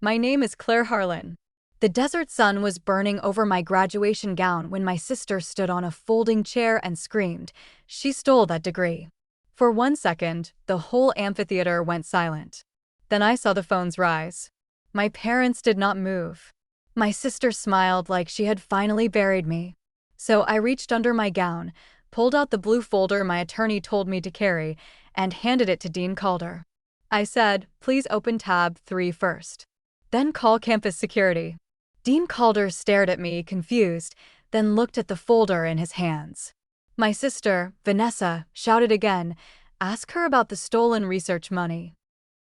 My name is Claire Harlan. The desert sun was burning over my graduation gown when my sister stood on a folding chair and screamed, "She stole that degree." For 1 second, the whole amphitheater went silent. Then I saw the phones rise. My parents did not move. My sister smiled like she had finally buried me. So I reached under my gown, pulled out the blue folder my attorney told me to carry, and handed it to Dean Calder. I said, "Please open tab 3 first. Then call campus security." Dean Calder stared at me, confused, then looked at the folder in his hands. My sister, Vanessa, shouted again, "Ask her about the stolen research money.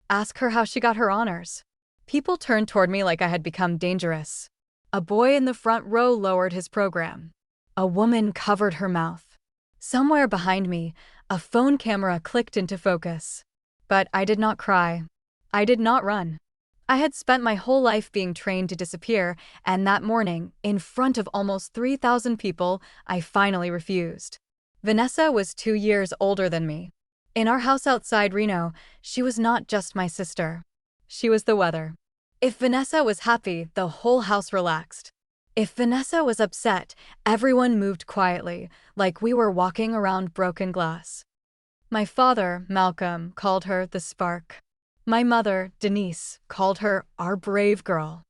Ask her how she got her honors." People turned toward me like I had become dangerous. A boy in the front row lowered his program. A woman covered her mouth. Somewhere behind me, a phone camera clicked into focus. But I did not cry. I did not run. I had spent my whole life being trained to disappear, and that morning, in front of almost 3,000 people, I finally refused. Vanessa was 2 years older than me. In our house outside Reno, she was not just my sister. She was the weather. If Vanessa was happy, the whole house relaxed. If Vanessa was upset, everyone moved quietly, like we were walking around broken glass. My father, Malcolm, called her the spark. My mother, Denise, called her our brave girl.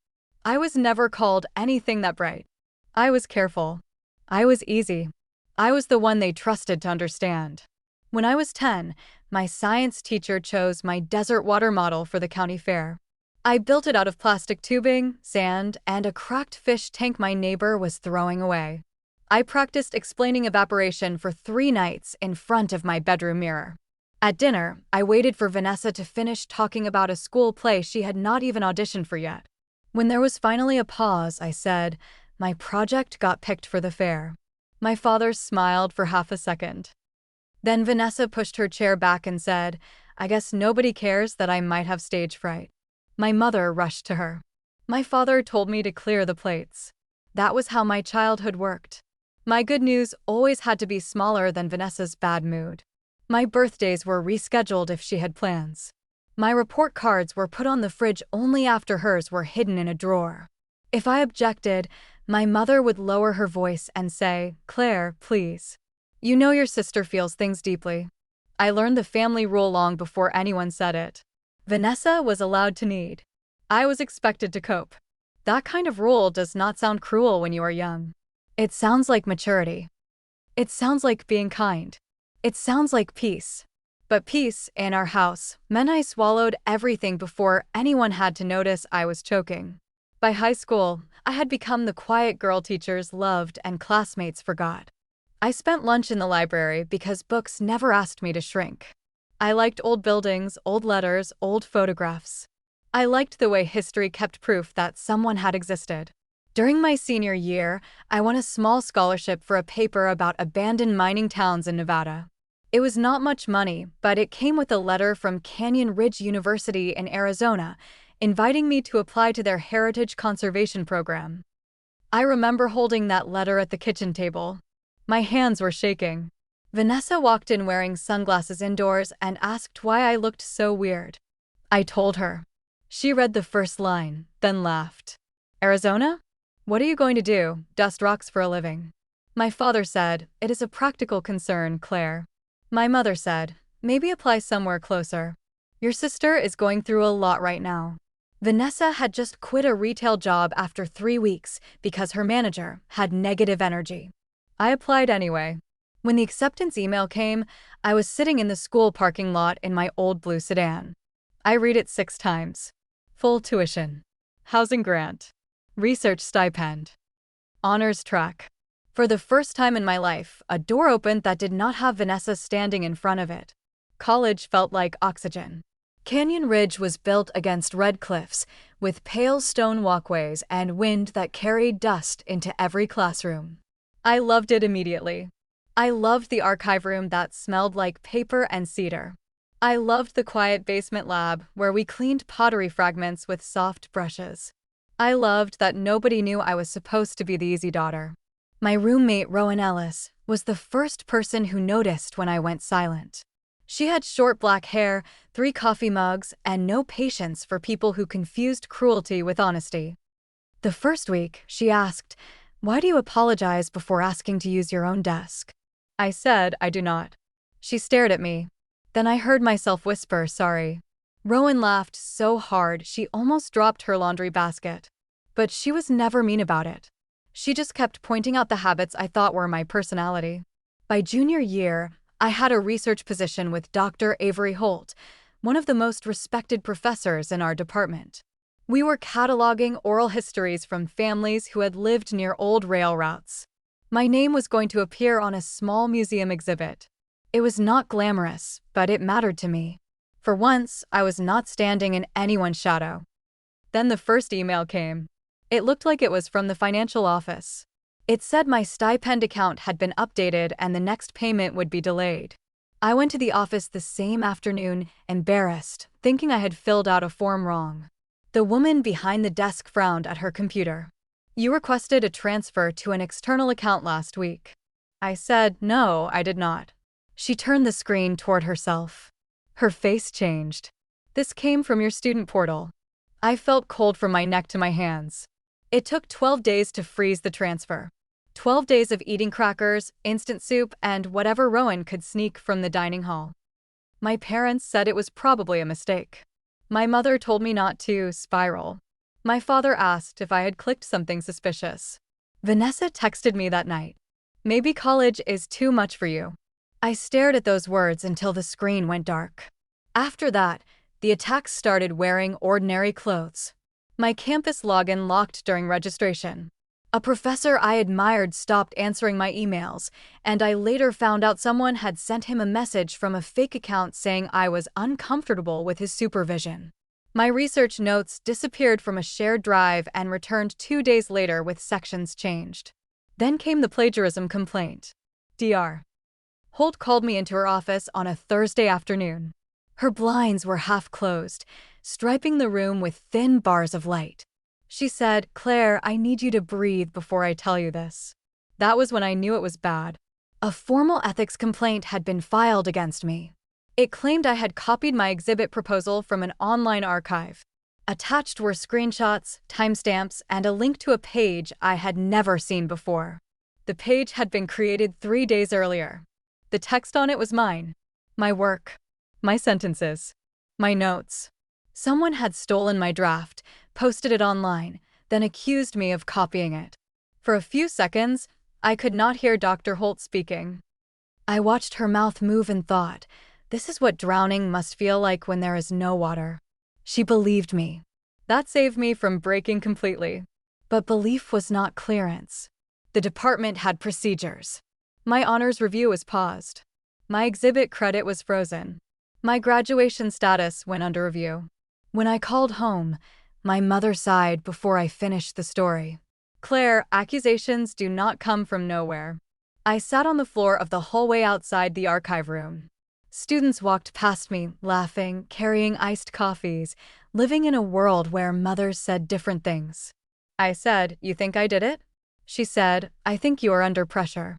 I was never called anything that bright. I was careful. I was easy. I was the one they trusted to understand. When I was 10, my science teacher chose my desert water model for the county fair. I built it out of plastic tubing, sand, and a cracked fish tank my neighbor was throwing away. I practiced explaining evaporation for 3 nights in front of my bedroom mirror. At dinner, I waited for Vanessa to finish talking about a school play she had not even auditioned for yet. When there was finally a pause, I said, "My project got picked for the fair." My father smiled for half a second. Then Vanessa pushed her chair back and said, "I guess nobody cares that I might have stage fright." My mother rushed to her. My father told me to clear the plates. That was how my childhood worked. My good news always had to be smaller than Vanessa's bad mood. My birthdays were rescheduled if she had plans. My report cards were put on the fridge only after hers were hidden in a drawer. If I objected, my mother would lower her voice and say, "Claire, please. You know your sister feels things deeply." I learned the family rule long before anyone said it. Vanessa was allowed to need. I was expected to cope. That kind of rule does not sound cruel when you are young. It sounds like maturity. It sounds like being kind. It sounds like peace. But peace, in our house, meant I swallowed everything before anyone had to notice I was choking. By high school, I had become the quiet girl teachers loved and classmates forgot. I spent lunch in the library because books never asked me to shrink. I liked old buildings, old letters, old photographs. I liked the way history kept proof that someone had existed. During my senior year, I won a small scholarship for a paper about abandoned mining towns in Nevada. It was not much money, but it came with a letter from Canyon Ridge University in Arizona, inviting me to apply to their heritage conservation program. I remember holding that letter at the kitchen table. My hands were shaking. Vanessa walked in wearing sunglasses indoors and asked why I looked so weird. I told her. She read the first line, then laughed. "Arizona? What are you going to do, dust rocks for a living?" My father said, "It is a practical concern, Claire." My mother said, "Maybe apply somewhere closer. Your sister is going through a lot right now." Vanessa had just quit a retail job after 3 weeks because her manager had negative energy. I applied anyway. When the acceptance email came, I was sitting in the school parking lot in my old blue sedan. I read it 6 times. Full tuition. Housing grant. Research stipend. Honors track. For the first time in my life, a door opened that did not have Vanessa standing in front of it. College felt like oxygen. Canyon Ridge was built against red cliffs, with pale stone walkways and wind that carried dust into every classroom. I loved it immediately. I loved the archive room that smelled like paper and cedar. I loved the quiet basement lab where we cleaned pottery fragments with soft brushes. I loved that nobody knew I was supposed to be the easy daughter. My roommate, Rowan Ellis, was the first person who noticed when I went silent. She had short black hair, 3 coffee mugs, and no patience for people who confused cruelty with honesty. The first week, she asked, "Why do you apologize before asking to use your own desk?" I said, "I do not." She stared at me. Then I heard myself whisper, "Sorry." Rowan laughed so hard she almost dropped her laundry basket. But she was never mean about it. She just kept pointing out the habits I thought were my personality. By junior year, I had a research position with Dr. Avery Holt, one of the most respected professors in our department. We were cataloging oral histories from families who had lived near old rail routes. My name was going to appear on a small museum exhibit. It was not glamorous, but it mattered to me. For once, I was not standing in anyone's shadow. Then the first email came. It looked like it was from the financial office. It said my stipend account had been updated and the next payment would be delayed. I went to the office the same afternoon, embarrassed, thinking I had filled out a form wrong. The woman behind the desk frowned at her computer. "You requested a transfer to an external account last week." I said, "No, I did not." She turned the screen toward herself. Her face changed. "This came from your student portal." I felt cold from my neck to my hands. It took 12 days to freeze the transfer. 12 days of eating crackers, instant soup, and whatever Rowan could sneak from the dining hall. My parents said it was probably a mistake. My mother told me not to spiral. My father asked if I had clicked something suspicious. Vanessa texted me that night. "Maybe college is too much for you." I stared at those words until the screen went dark. After that, the attacks started wearing ordinary clothes. My campus login locked during registration. A professor I admired stopped answering my emails, and I later found out someone had sent him a message from a fake account saying I was uncomfortable with his supervision. My research notes disappeared from a shared drive and returned 2 days later with sections changed. Then came the plagiarism complaint. Dr. Holt called me into her office on a Thursday afternoon. Her blinds were half closed, striping the room with thin bars of light. She said, "Claire, I need you to breathe before I tell you this." That was when I knew it was bad. A formal ethics complaint had been filed against me. It claimed I had copied my exhibit proposal from an online archive. Attached were screenshots, timestamps, and a link to a page I had never seen before. The page had been created 3 days earlier. The text on it was mine. My work. My sentences. My notes. Someone had stolen my draft, posted it online, then accused me of copying it. For a few seconds, I could not hear Dr. Holt speaking. I watched her mouth move and thought, this is what drowning must feel like when there is no water. She believed me. That saved me from breaking completely. But belief was not clearance. The department had procedures. My honors review was paused. My exhibit credit was frozen. My graduation status went under review. When I called home, my mother sighed before I finished the story. "Claire, accusations do not come from nowhere." I sat on the floor of the hallway outside the archive room. Students walked past me, laughing, carrying iced coffees, living in a world where mothers said different things. I said, "You think I did it?" She said, "I think you are under pressure."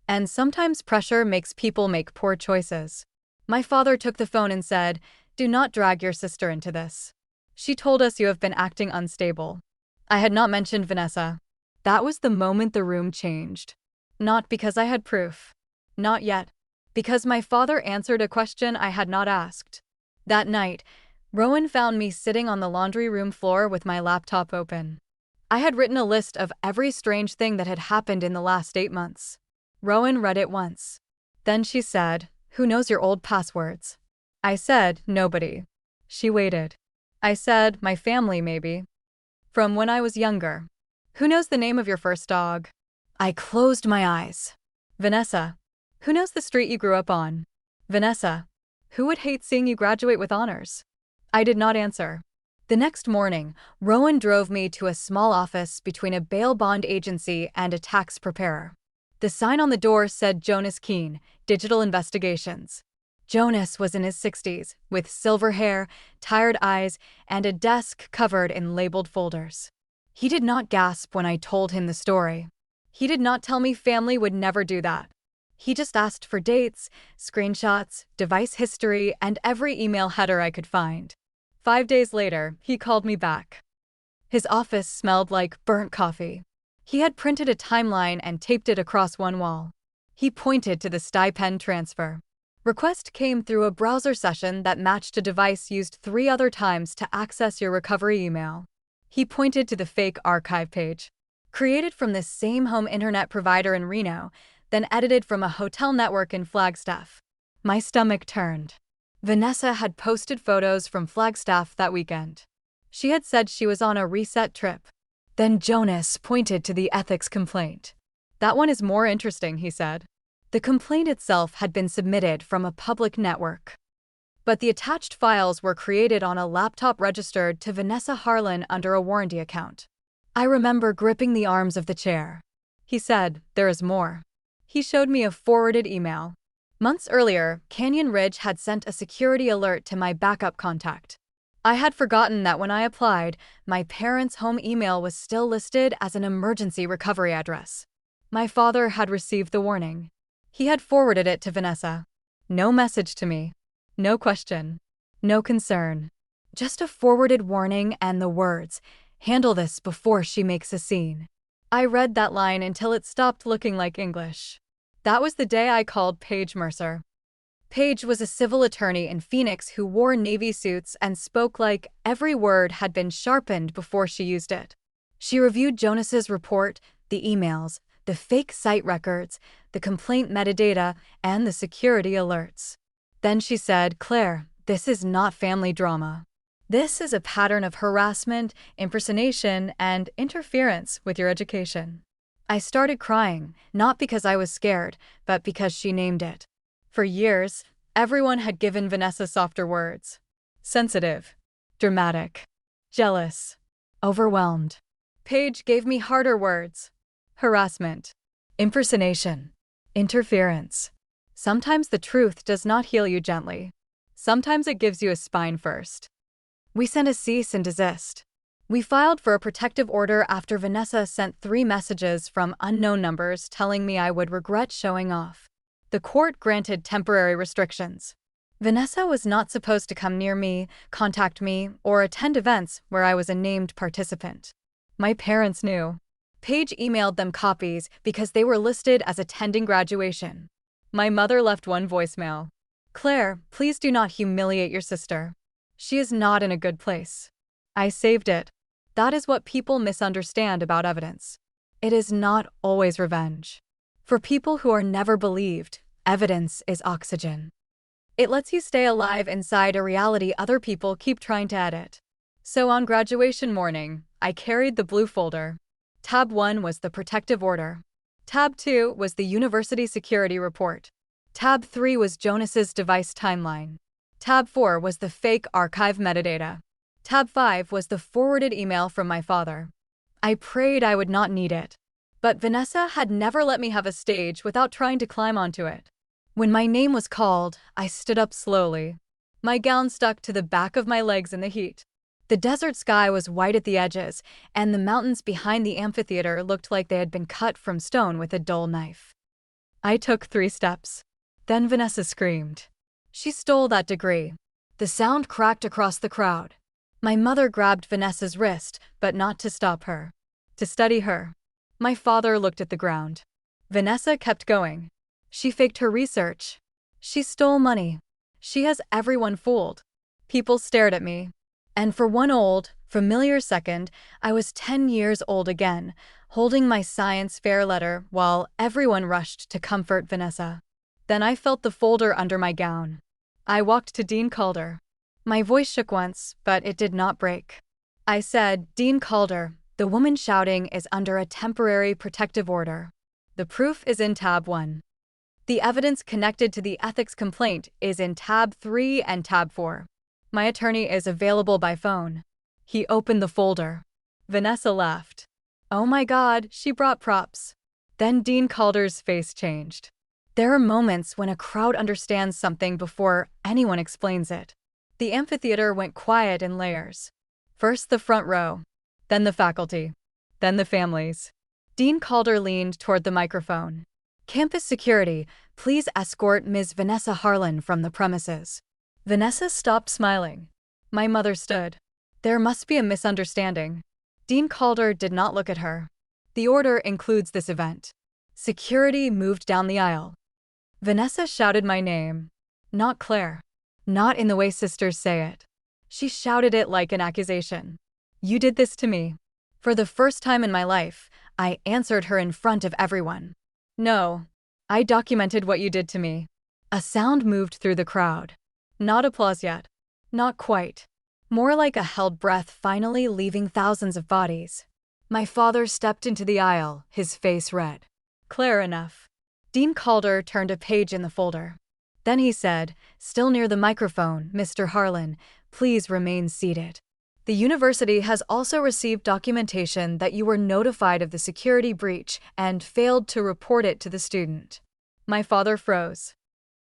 And sometimes pressure makes people make poor choices. My father took the phone and said, "Do not drag your sister into this. She told us you have been acting unstable." I had not mentioned Vanessa. That was the moment the room changed. Not because I had proof. Not yet. Because my father answered a question I had not asked. That night, Rowan found me sitting on the laundry room floor with my laptop open. I had written a list of every strange thing that had happened in the last 8 months. Rowan read it once. Then she said, "Who knows your old passwords?" I said, "Nobody." She waited. I said, "My family, maybe. From when I was younger." "Who knows the name of your first dog?" I closed my eyes. "Vanessa." "Who knows the street you grew up on?" "Vanessa." "Who would hate seeing you graduate with honors?" I did not answer. The next morning, Rowan drove me to a small office between a bail bond agency and a tax preparer. The sign on the door said Jonas Keene, Digital Investigations. Jonas was in his 60s, with silver hair, tired eyes, and a desk covered in labeled folders. He did not gasp when I told him the story. He did not tell me family would never do that. He just asked for dates, screenshots, device history, and every email header I could find. 5 days later, he called me back. His office smelled like burnt coffee. He had printed a timeline and taped it across one wall. He pointed to the stipend transfer request came through a browser session that matched a device used 3 other times to access your recovery email. He pointed to the fake archive page, created from this same home internet provider in Reno, then edited from a hotel network in Flagstaff. My stomach turned. Vanessa had posted photos from Flagstaff that weekend. She had said she was on a reset trip. Then Jonas pointed to the ethics complaint. That one is more interesting, he said. The complaint itself had been submitted from a public network, but the attached files were created on a laptop registered to Vanessa Harlan under a warranty account. I remember gripping the arms of the chair. He said, "There is more." He showed me a forwarded email. Months earlier, Canyon Ridge had sent a security alert to my backup contact. I had forgotten that when I applied, my parents' home email was still listed as an emergency recovery address. My father had received the warning. He had forwarded it to Vanessa. No message to me. No question. No concern. Just a forwarded warning and the words, "Handle this before she makes a scene." I read that line until it stopped looking like English. That was the day I called Paige Mercer. Paige was a civil attorney in Phoenix who wore navy suits and spoke like every word had been sharpened before she used it. She reviewed Jonas's report, the emails, the fake site records, the complaint metadata, and the security alerts. Then she said, "Claire, this is not family drama. This is a pattern of harassment, impersonation, and interference with your education." I started crying, not because I was scared, but because she named it. For years, everyone had given Vanessa softer words. Sensitive, dramatic, jealous, overwhelmed. Paige gave me harder words. Harassment, impersonation, interference. Sometimes the truth does not heal you gently. Sometimes it gives you a spine first. We sent a cease and desist. We filed for a protective order after Vanessa sent 3 messages from unknown numbers telling me I would regret showing off. The court granted temporary restrictions. Vanessa was not supposed to come near me, contact me, or attend events where I was a named participant. My parents knew. Paige emailed them copies because they were listed as attending graduation. My mother left one voicemail. "Claire, please do not humiliate your sister. She is not in a good place." I saved it. That is what people misunderstand about evidence. It is not always revenge. For people who are never believed, evidence is oxygen. It lets you stay alive inside a reality other people keep trying to edit. So on graduation morning, I carried the blue folder. Tab 1 was the protective order. Tab 2 was the university security report. Tab 3 was Jonas's device timeline. Tab 4 was the fake archive metadata. Tab 5 was the forwarded email from my father. I prayed I would not need it. But Vanessa had never let me have a stage without trying to climb onto it. When my name was called, I stood up slowly. My gown stuck to the back of my legs in the heat. The desert sky was white at the edges, and the mountains behind the amphitheater looked like they had been cut from stone with a dull knife. I took 3 steps. Then Vanessa screamed. She stole that degree. The sound cracked across the crowd. My mother grabbed Vanessa's wrist, but not to stop her. To steady her. My father looked at the ground. Vanessa kept going. She faked her research. She stole money. She has everyone fooled. People stared at me. And for one old, familiar second, I was 10 years old again, holding my science fair letter while everyone rushed to comfort Vanessa. Then I felt the folder under my gown. I walked to Dean Calder. My voice shook once, but it did not break. I said, "Dean Calder, the woman shouting is under a temporary protective order. The proof is in tab 1. The evidence connected to the ethics complaint is in tab 3 and tab 4. My attorney is available by phone." He opened the folder. Vanessa laughed. "Oh my God, she brought props." Then Dean Calder's face changed. There are moments when a crowd understands something before anyone explains it. The amphitheater went quiet in layers. First the front row, then the faculty, then the families. Dean Calder leaned toward the microphone. Campus security, please escort Ms. Vanessa Harlan from the premises. Vanessa stopped smiling. My mother stood. There must be a misunderstanding. Dean Calder did not look at her. The order includes this event. Security moved down the aisle. Vanessa shouted my name. Not Claire. Not in the way sisters say it. She shouted it like an accusation. You did this to me. For the first time in my life, I answered her in front of everyone. No. I documented what you did to me. A sound moved through the crowd. Not applause yet. Not quite. More like a held breath finally leaving thousands of bodies. My father stepped into the aisle, his face red. Claire enough. Dean Calder turned a page in the folder. Then he said, still near the microphone, Mr. Harlan, please remain seated. The university has also received documentation that you were notified of the security breach and failed to report it to the student. My father froze.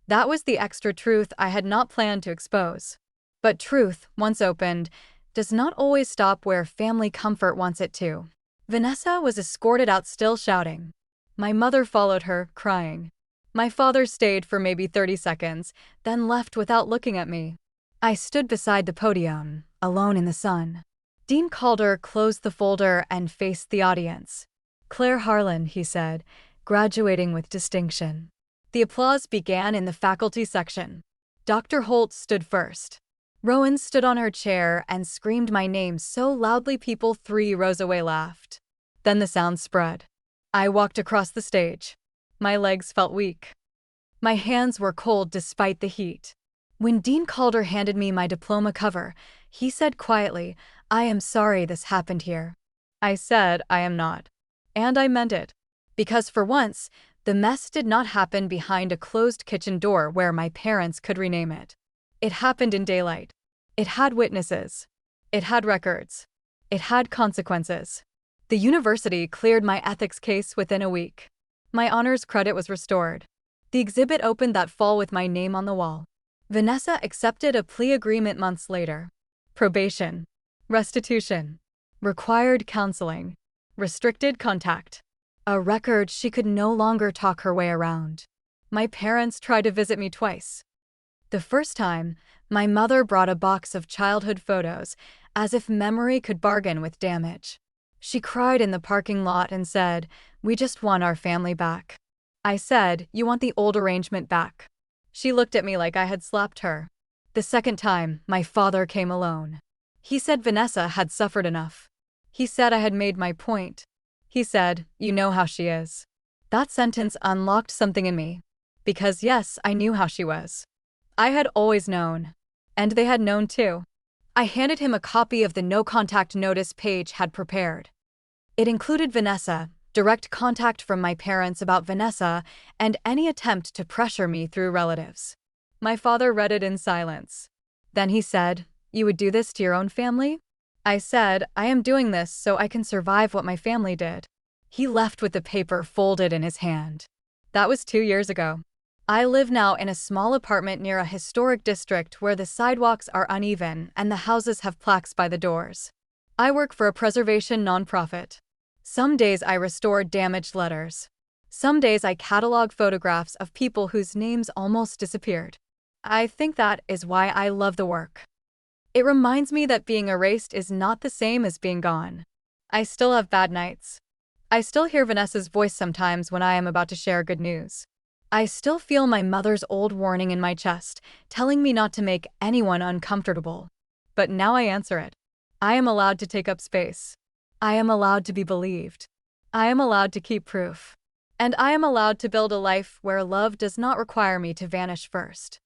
That was the extra truth I had not planned to expose. But truth, once opened, does not always stop where family comfort wants it to. Vanessa was escorted out still shouting. My mother followed her, crying. My father stayed for maybe 30 seconds, then left without looking at me. I stood beside the podium, alone in the sun. Dean Calder closed the folder and faced the audience. Claire Harlan, he said, graduating with distinction. The applause began in the faculty section. Dr. Holt stood first. Rowan stood on her chair and screamed my name so loudly people 3 rows away laughed. Then the sound spread. I walked across the stage. My legs felt weak. My hands were cold despite the heat. When Dean Calder handed me my diploma cover, he said quietly, I am sorry this happened here. I said I am not. And I meant it. Because for once, the mess did not happen behind a closed kitchen door where my parents could rename it. It happened in daylight. It had witnesses. It had records. It had consequences. The university cleared my ethics case within a week. My honors credit was restored. The exhibit opened that fall with my name on the wall. Vanessa accepted a plea agreement months later. Probation. Restitution. Required counseling. Restricted contact. A record she could no longer talk her way around. My parents tried to visit me twice. The first time, my mother brought a box of childhood photos, as if memory could bargain with damage. She cried in the parking lot and said, we just want our family back. I said, you want the old arrangement back. She looked at me like I had slapped her. The second time, my father came alone. He said Vanessa had suffered enough. He said I had made my point. He said, you know how she is. That sentence unlocked something in me. Because yes, I knew how she was. I had always known. And they had known too. I handed him a copy of the no-contact notice Paige had prepared. It included Vanessa, direct contact from my parents about Vanessa, and any attempt to pressure me through relatives. My father read it in silence. Then he said, you would do this to your own family? I said, I am doing this so I can survive what my family did. He left with the paper folded in his hand. That was 2 years ago. I live now in a small apartment near a historic district where the sidewalks are uneven and the houses have plaques by the doors. I work for a preservation nonprofit. Some days I restore damaged letters. Some days I catalog photographs of people whose names almost disappeared. I think that is why I love the work. It reminds me that being erased is not the same as being gone. I still have bad nights. I still hear Vanessa's voice sometimes when I am about to share good news. I still feel my mother's old warning in my chest, telling me not to make anyone uncomfortable. But now I answer it. I am allowed to take up space. I am allowed to be believed. I am allowed to keep proof. And I am allowed to build a life where love does not require me to vanish first.